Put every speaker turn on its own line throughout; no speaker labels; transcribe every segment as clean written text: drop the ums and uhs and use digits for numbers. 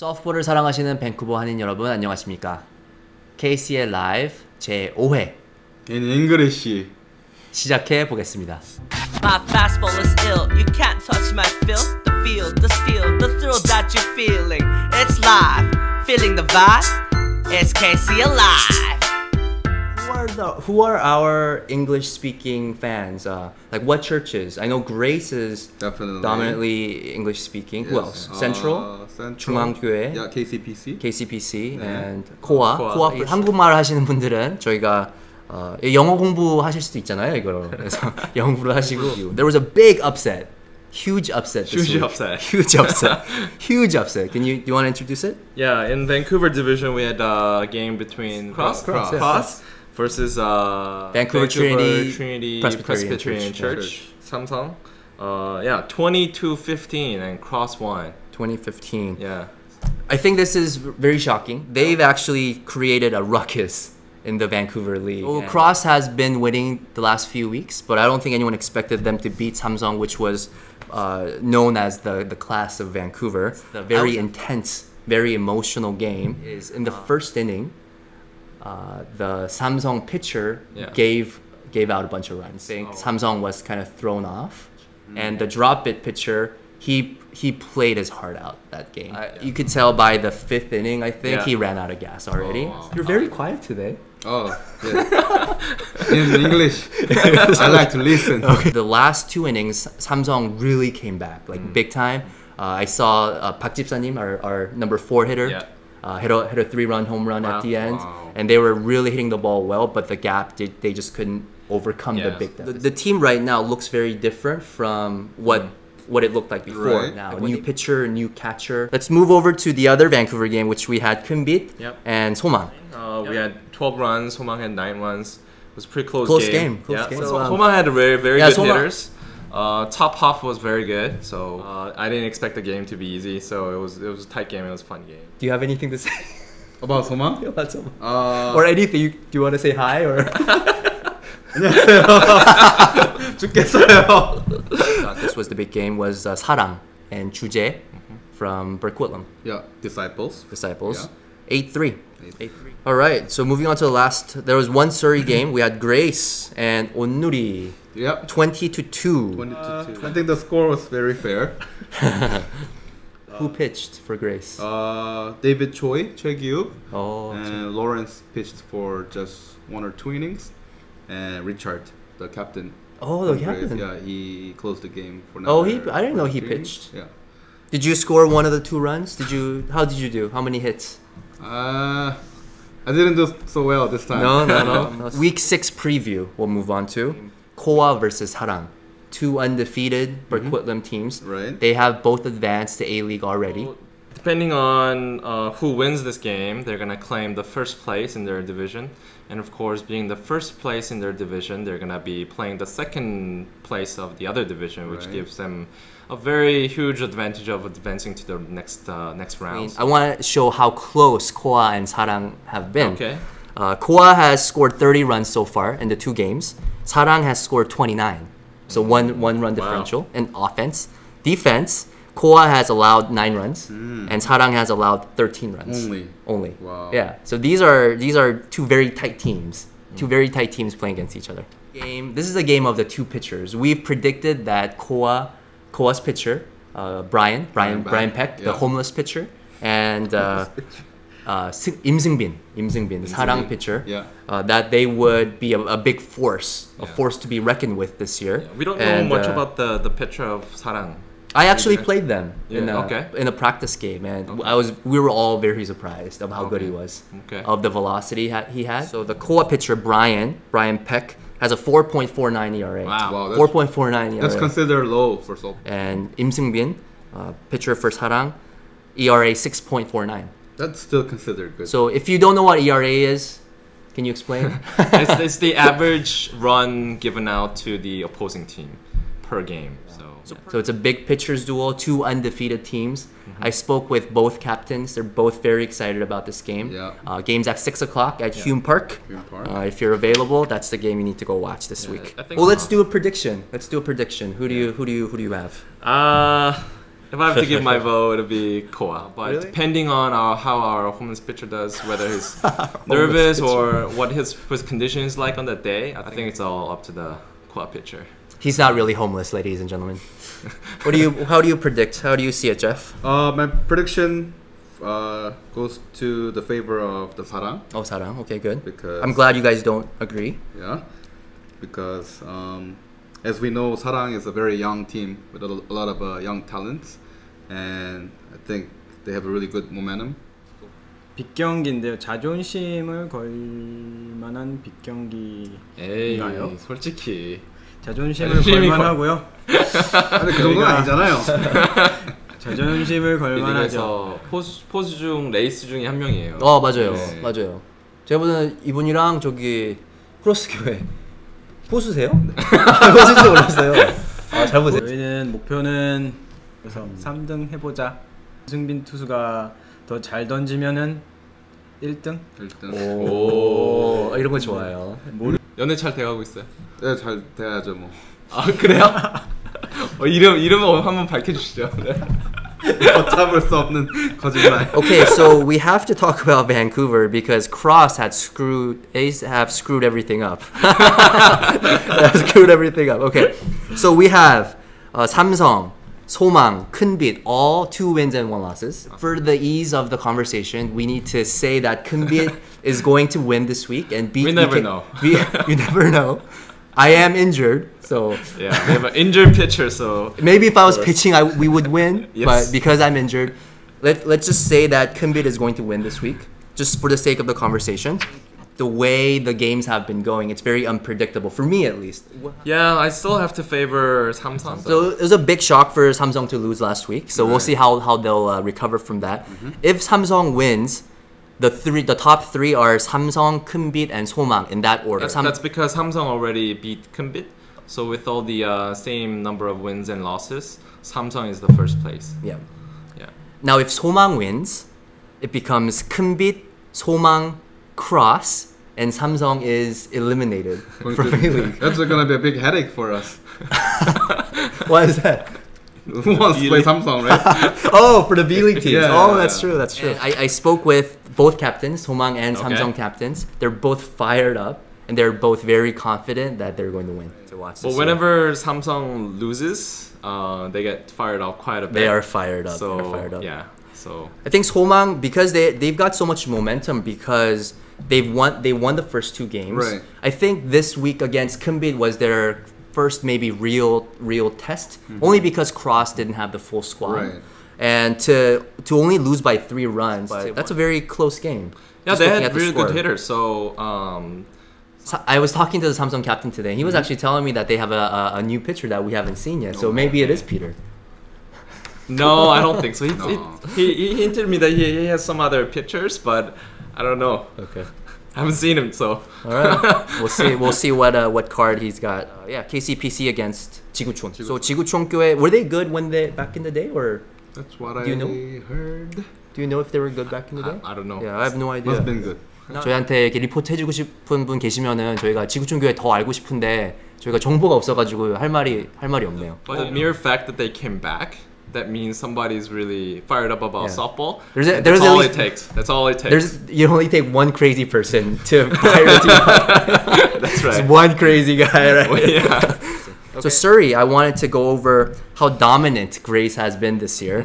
서프볼을 사랑하시는 밴쿠버 한인 여러분 안녕하십니까? KCL 라이브 제5회
In English
시작해 보겠습니다.
My fastball is ill. You can't touch my feel, the steel, the thrill that you're feeling. It's live, feeling the vibe. It's KCL live.
Who are our English-speaking fans? Like what churches? I know Grace is
definitely
dominantly English-speaking. Who else? Central, 중앙교회,
yeah, KCPC,
네. and 코아. 한국말 하시는 분들은 저희가 영어 공부하실 수도 있잖아요, 이거. 그래서 영어 공부를 하시고. There was a big upset. Huge upset this week. Huge upset. Do you want to introduce it?
Yeah, in Vancouver division we had a game between Cross versus
Vancouver Trinity
Presbyterian Church. Samsung. 22-15 and Cross won.
2015.
Yeah.
I think this is very shocking. They've actually created a ruckus in the Vancouver League. Well, Cross has been winning the last few weeks, but I don't think anyone expected them to beat Samsung, which was known as the class of Vancouver. The very intense, very emotional game is in the first inning. The Samsung pitcher gave out a bunch of runs. I think Samsung was kind of thrown off, and the drop it pitcher he played his heart out that game. You could tell by the fifth inning, I think he ran out of gas already. You're very quiet today.
Oh, yeah. In English, I like to listen.
Okay. The last two innings, Samsung really came back, like big time. I saw Park Jip-sa님, our number 4 hitter, hit a 3-run home run at the end, and they were really hitting the ball well, but the gap, they just couldn't overcome the big deficit. The team right now looks very different from what it looked like before.
Right.
Now, new pitcher, new catcher. Let's move over to the other Vancouver game, which we had Kumbit and Somang.
We had 12 runs, Somang had 9 runs. It was a pretty close game.
Close game.
So Somang had very good hitters. Top half was very good, so I didn't expect the game to be easy. So it was a tight game. It was a fun game.
Do you have anything to say
about Somang?
About Somang. Or anything? Do you want to say hi or? This was the big game. Was 사랑 and 주제 from Burke-Whitlam.
Yeah, disciples.
Yeah. 8-3. All right. So moving on to the last. There was one Surrey game. We had Grace and Onnuri.
Yep.
20-2.
20-2. I think the score was very fair.
Who pitched for Grace?
David Choi, Choi-Gyuk.
And
Lawrence pitched for just 1 or 2 innings. And Richard, the captain.
Oh, the captain.
Yeah, he closed the game for now.
Oh, I didn't know he pitched.
Yeah.
Did you score one of the 2 runs? How did you do? How many hits?
I didn't do so well this time.
No. Week 6 preview we'll move on to. Koa versus Harang. 2 undefeated Burke-Whitlam teams.
Right.
They have both advanced to A-League already.
Depending on who wins this game, they're going to claim the first place in their division. And of course, being the first place in their division, they're going to be playing the second place of the other division, which gives them a very huge advantage of advancing to the next round.
I want to show how close Koa and Sarang have been.
Okay.
Koa has scored 30 runs so far in the 2 games. Sarang has scored 29. So one run differential in offense. Defense, Koa has allowed 9 runs, and Sarang has allowed 13 runs. Only.
Wow.
Yeah. So these are 2 very tight teams. 2 very tight teams playing against each other. This is a game of the 2 pitchers. We've predicted that Koa's pitcher, Brian Peck, the homeless pitcher, and Im Seung-bin, the Sarang pitcher, that they would be a big force, a force to be reckoned with this year.
We don't know much about the pitcher of Sarang.
I actually played them in a practice game, and we were all very surprised of how good he was, of the velocity he had. So the Koa pitcher Brian Peck has a 4.49 ERA.
Wow,
4.49 ERA.
That's considered low for so.
And Im Seung-bin, pitcher for Sarang, ERA 6.49.
That's still considered good.
So if you don't know what ERA is, can you explain?
It's the average run given out to the opposing team per game.
So it's a big pitchers duel, 2 undefeated teams. I spoke with both captains. They're both very excited about this game. Game's at 6 o'clock at Hume Park. If you're available, that's the game you need to go watch this week. Well, let's do a prediction. Who do you have?
If I have to give my vote, it'll be Koa. But
Really?
depending on how our homeless pitcher does, whether he's nervous or what his condition is like on that day, I think it's all up to the Koa pitcher.
He's not really homeless, ladies and gentlemen. How do you predict? How do you see it, Jeff?
My prediction goes to the favor of the Sarang.
Oh, Sarang. Okay, good.
Because
I'm glad you guys don't agree.
Yeah, because as we know, Sarang is a very young team with a lot of young talents, and I think they have a really good momentum.
빅경기인데요. 자존심을 걸 만한 빅경기인가요?
에이, 솔직히
자존심을
자존심이
걸 만하고요.
근데 그 정도는 아니잖아요.
자존심을 걸
이
만하죠.
리그에서 포수 중 레이스 중에 한 명이에요.
맞아요.
네.
맞아요. 제가 보는 이분이랑 저기 크로스 교회 포수세요? 포수인지 몰랐어요. 잘 보세요.
저희는 목표는 그래서 3등 해보자. 승빈 투수가 더 잘 던지면은 1등.
1등.
오, 이런 거 좋아요.
연애 잘 돼가고 있어요.
네, 잘 돼야죠 뭐.
아 그래요? 이름 한번 밝혀주시죠. 네.
걷잡을 수 없는 거짓말.
Okay, so we have to talk about Vancouver because Cross have screwed everything up. Have screwed everything up. Okay, so we have Samsung, 소망, 큰빛, all 2 wins and 1 losses. For the ease of the conversation, we need to say that 큰빛 is going to win this week and beat.
We never know.
You never know. I am injured, so
Yeah, we have an injured pitcher, so
maybe if I was pitching, we would win.
Yes.
But because I'm injured, let's just say that Kumbit is going to win this week, just for the sake of the conversation. The way the games have been going, it's very unpredictable for me at least.
yeah, I still have to favor Samsung.
So it was a big shock for Samsung to lose last week. So we'll see how they'll recover from that. If Samsung wins, the top 3 are Samsung, Kumbit, and 소망 in that order.
That's because Samsung already beat Kumbit. So with all the same number of wins and losses, Samsung is the first place.
Yeah.
Yeah.
Now if 소망 wins, it becomes Kumbit, 소망, Cross, and Samsung is eliminated from A-League.
That's gonna be a big headache for us.
Why is that?
Who wants to play Samsung, right?
Oh, for the B-League teams.
Yeah,
Oh,
yeah,
that's
yeah.
true. That's true. I spoke with both captains, 소망 and
Okay.
Samsung captains. They're both fired up, and they're both very confident that they're going to win. To watch
Well,
this
whenever Samsung loses, they get fired up quite a bit.
they are fired up.
So
they're fired up.
yeah, so
I think 소망, because they've got so much momentum because they won the first 2 games.
Right.
I think this week against Kumbit was their first maybe real test, only because Cross didn't have the full squad.
Right.
And to only lose by 3 runs, that's a very close game.
yeah,
Just
they
looking
had
at the
really
score.
good hitters. So
I was talking to the Samsung captain today, and he was actually telling me that they have a new pitcher that we haven't seen yet. So maybe it is Peter.
no, I don't think so.
No.
He hinted me that he has some other pitchers, but I don't know.
Okay.
I haven't seen him, so
All right. We'll see what card he's got. Yeah, KCPC against 지구촌. So 지구촌교회, were they good when they back in the day, or
That's what
Do you
I
know?
heard.
do you know if they were good back in the day?
I don't know.
Yeah, I have no idea.
Must have been good.
저희한테 이렇게 리포트 해주고 싶은 분 계시면은 저희가 지구촌교회 더 알고 싶은데 저희가 정보가 없어가지고 할 말이 없네요.
But the mere fact that they came back, that means somebody's really fired up about
Yeah.
softball.
There's
That's
at
all
least-
it takes. That's all it takes.
You only take one crazy person to fire a team up.
That's
Just
right.
one crazy guy, right?
Well, yeah.
So Surrey, I wanted to go over how dominant Grace has been this year.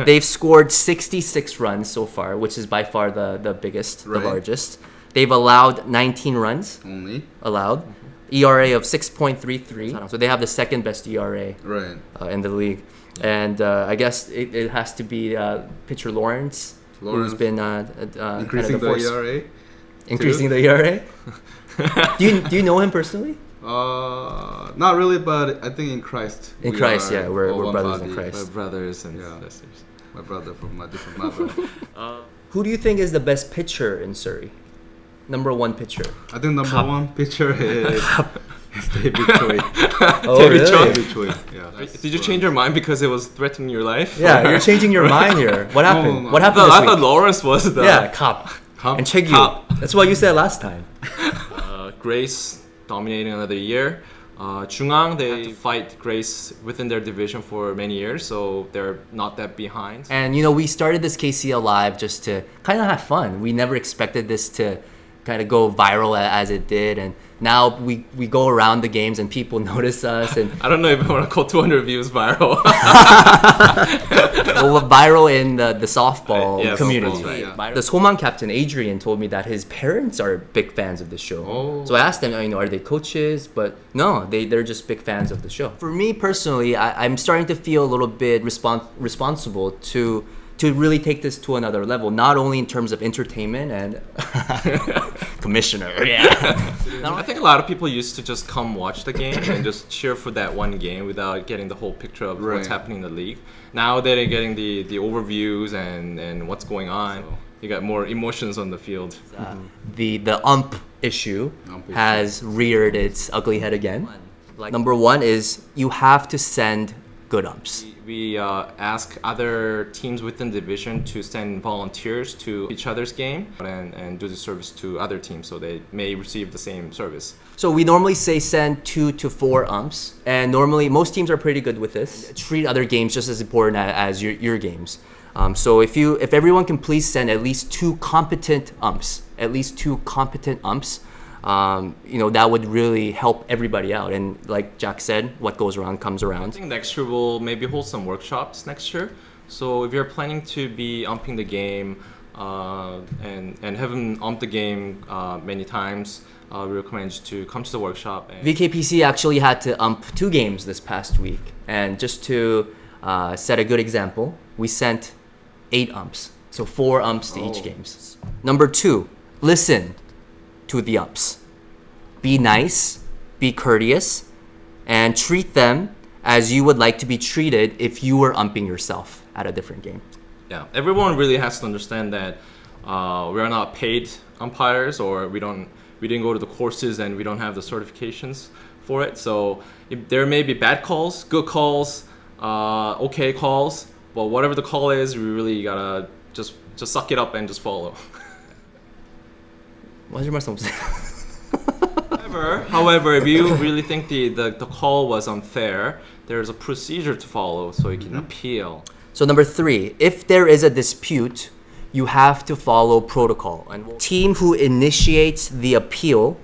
They've scored 66 runs so far, which is by far the biggest, the
Right.
largest. They've allowed 19 runs
Only.
allowed. ERA of 6.33. So they have the second best ERA
Right.
in the league. And I guess it has to be pitcher Lawrence,
Lawrence
who's been
Increasing
kind of
the ERA.
Increasing the ERA. do you know him personally?
Not really, but I think in Christ.
In
we
Christ,
are
yeah, we're
one
brothers in
body.
Christ.
My brothers and
Yeah.
sisters.
My brother from a different mother.
Who do you think is the best pitcher in Surrey? Number 1 pitcher.
I think number 1 pitcher is David Choi.
Oh,
David Choi.
David Choi. Yeah.
Did you change your mind because it was threatening your life?
Yeah, you're changing your mind here. What happened?
no.
What happened
No, I
this
thought
week?
Lawrence was the
Yeah, Cop.
Cop?
And Chegyu.
Cop.
That's what you said last time.
Grace dominating another year. 중앙, they fight Grace within their division for many years, so they're not that behind.
And you know, we started this KCL live just to kind of have fun. We never expected this to kind of go viral as it did, and now we go around the games and people notice us. And
I don't know if I want to call 200 views viral.
well, viral in the softball
Yeah,
community.
softball, right,
yeah.
The Soman captain Adrian told me that his parents are big fans of the show.
Oh.
So I asked them, you know, are they coaches? But no, they're just big fans of the show. For me personally, I'm starting to feel a little bit responsible to really take this to another level, not only in terms of entertainment and commissioner. Yeah.
I think a lot of people used to just come watch the game and just cheer for that one game without getting the whole picture of what's happening in the league. Now they're getting the overviews and what's going on. So you got more emotions on the field.
The ump issue has reared its ugly head again. Number one is you have to send good umps.
We ask other teams within the division to send volunteers to each other's game and do the service to other teams so they may receive the same service.
So we normally say send 2 to 4 umps, and normally most teams are pretty good with this. Treat other games just as important as your games. So if everyone can please send at least 2 competent umps, you know, that would really help everybody out. And like Jack said, what goes around comes
I
around.
think next year we'll maybe hold some workshops next year. So if you're planning to be umping the game and haven't umped the game many times, we recommend you to come to the workshop. And
VKPC actually had to ump 2 games this past week. And just to set a good example, we sent 8 umps. So 4 umps to each games. Number 2, listen to the umps. Be nice, be courteous, and treat them as you would like to be treated if you were umping yourself at a different game.
yeah, everyone really has to understand that we are not paid umpires, or we didn't go to the courses and we don't have the certifications for it. So if there may be bad calls, good calls, okay calls, but whatever the call is, we really gotta just suck it up and just follow.
맞을 말씀 없어요.
However, if you really think the call was unfair, there's a procedure to follow so you can appeal.
So number 3, if there is a dispute, you have to follow protocol. And team who initiates the appeal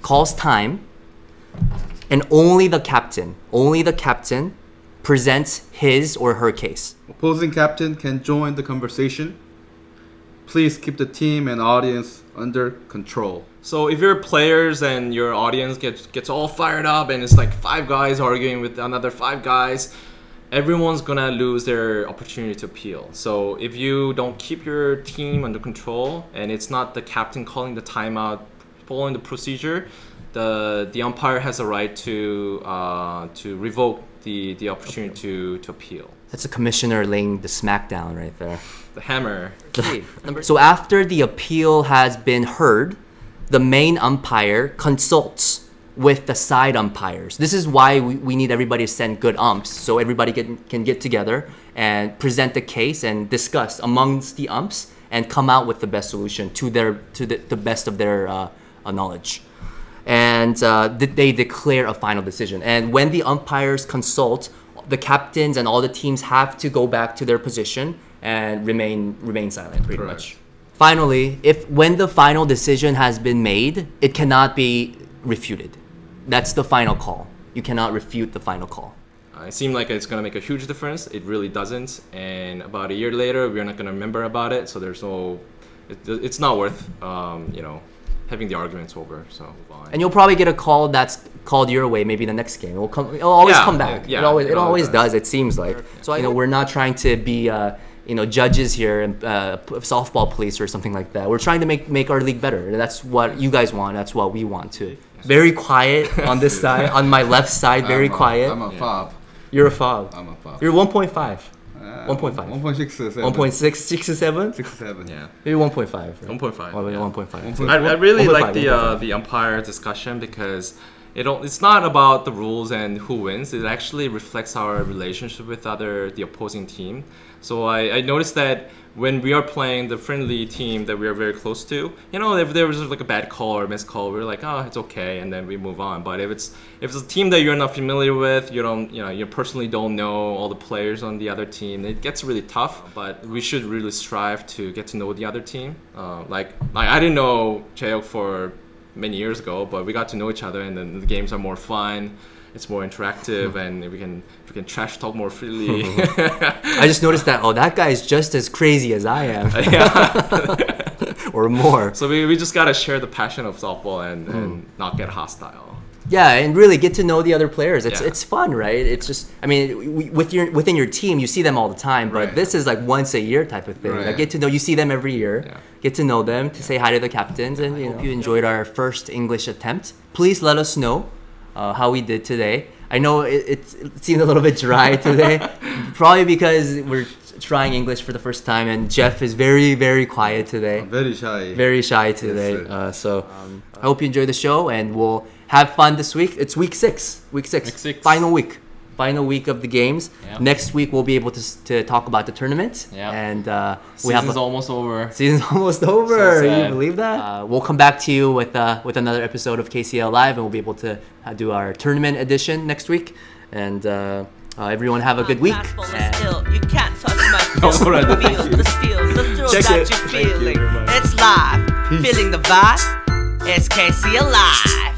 calls time, and only the captain presents his or her case.
Opposing captain can join the conversation. Please keep the team and audience under control.
So if your players and your audience gets all fired up and it's like 5 guys arguing with another 5 guys, everyone's gonna lose their opportunity to appeal. So if you don't keep your team under control and it's not the captain calling the timeout, following the procedure, the umpire has a right to revoke the opportunity to appeal.
That's a commissioner laying the smackdown right there.
The hammer.
So after the appeal has been heard, the main umpire consults with the side umpires. This is why we need everybody to send good umps, so everybody can get together and present the case and discuss amongst the umps and come out with the best solution to the best of their knowledge. And they declare a final decision. And when the umpires consult, the captains and all the teams have to go back to their position and remain silent, pretty much. Finally, when the final decision has been made, it cannot be refuted. That's the final call. You cannot refute the final call.
It seemed like it's gonna make a huge difference. It really doesn't. And about a year later, we're not gonna remember about it. So there's no, it's not worth, you know, having the arguments over. So move on.
And you'll probably get a call that's called your way maybe the next game. It'll always come back.
Yeah,
it always does. It seems like. So you know, we're not trying to be you know, judges here and softball police or something like that. We're trying to make our league better. That's what you guys want. That's what we want too. Very quiet on this side. On my left side, very quiet.
I'm a fob.
You're a fob.
I'm a fob.
You're 1.5. 1.5.
1.67.
1.6, 6 to 7?
67.
Yeah.
Maybe 1.5. Right?
1.5.
Oh,
Yeah.
1.5.
I really
1.5,
like
1.5.
the umpire discussion because it's not about the rules and who wins. It actually reflects our relationship with the opposing team. So I noticed that when we are playing the friendly team that we are very close to, you know, if there was like a bad call or missed call, we're like, oh, it's okay, and then we move on. But if it's a team that you're not familiar with, you personally don't know all the players on the other team, it gets really tough. But we should really strive to get to know the other team. Like I didn't know Jaehyuk for many years ago, but we got to know each other, and then the games are more fun. It's more interactive, and we can trash talk more freely.
I just noticed that, that guy is just as crazy as I am.
Yeah.
Or more.
So we just gotta share the passion of softball and not get hostile.
Yeah, and really get to know the other players.
Yeah.
It's fun, right? It's just, I mean, within your team, you see them all the time, but
Right.
this is like once a year type of thing.
Right.
Like, get to know, you see them every year.
Yeah.
Get to know them, to say hi to the captains, and I hope you enjoyed our first English attempt. Please let us know how we did today. I know it seemed a little bit dry today, probably because we're trying English for the first time, and Jeff is very, very quiet today.
I'm very shy.
Very shy today.
Yes,
So I hope you enjoy the show, and we'll have fun this week. It's week 6. Week 6.
Week 6.
Final week of the games.
Yep.
Next week we'll be able to talk about the tournament.
Yep.
And
Season's almost over.
Season's almost over.
So
Can you
sad.
believe that? We'll come back to you with another episode of KCL Live, and we'll be able to do our tournament edition next week. And everyone have a good week.
Fastball is
And
ill. You can't touch my
All right,
feel,
thank
the steel, the thrill
Check
that
it.
you're
Thank you
feeling.
very much.
It's live, feeling the vibe. It's KCL Live.